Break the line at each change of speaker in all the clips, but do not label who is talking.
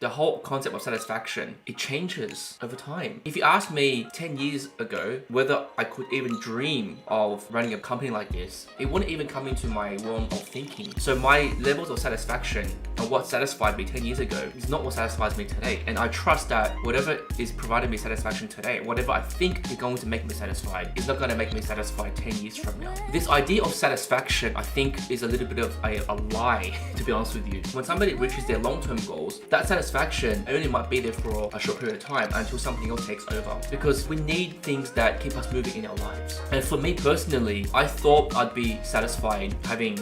the whole concept of satisfaction, it changes over time. If you asked me 10 years ago whether I could even dream of running a company like this, it wouldn't even come into my realm of thinking. So my levels of satisfaction and what satisfied me 10 years ago is not what satisfies me today. And I trust that whatever is providing me satisfaction today, whatever I think is going to make me satisfied, is not going to make me satisfied 10 years from now. This idea of satisfaction, I think, is a little bit of a lie, to be honest with you. When somebody reaches their long-term goals, that satisfaction only might be there for a short period of time until something else takes over. Because we need things that keep us moving in our lives. And for me personally, I thought I'd be satisfied having,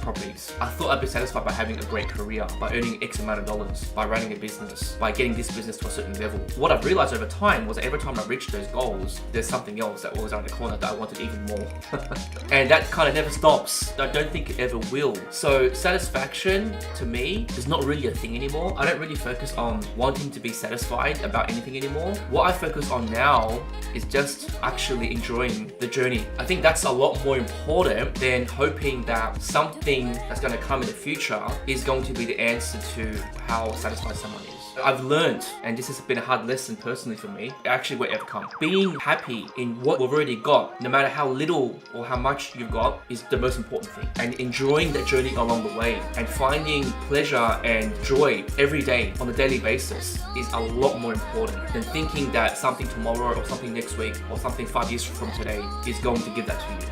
properties. I thought I'd be satisfied by having a great career, by earning X amount of dollars, by running a business, by getting this business to a certain level. What I've realized over time was that every time I reached those goals, there's something else that was around the corner that I wanted even more. And that kind of never stops. I don't think it ever will. So satisfaction to me is not really a thing anymore. I don't really focus on wanting to be satisfied about anything anymore. What I focus on now is just actually enjoying the journey. I think that's a lot more important than hoping that something that's going to come in the future is going to be the answer to how satisfied someone is. I've learned, and this has been a hard lesson personally for me, it actually won't ever come. Being happy in what we've already got, no matter how little or how much you've got, is the most important thing. And enjoying that journey along the way and finding pleasure and joy every day on a daily basis is a lot more important than thinking that something tomorrow or something next week or something 5 years from today is going to give that to you.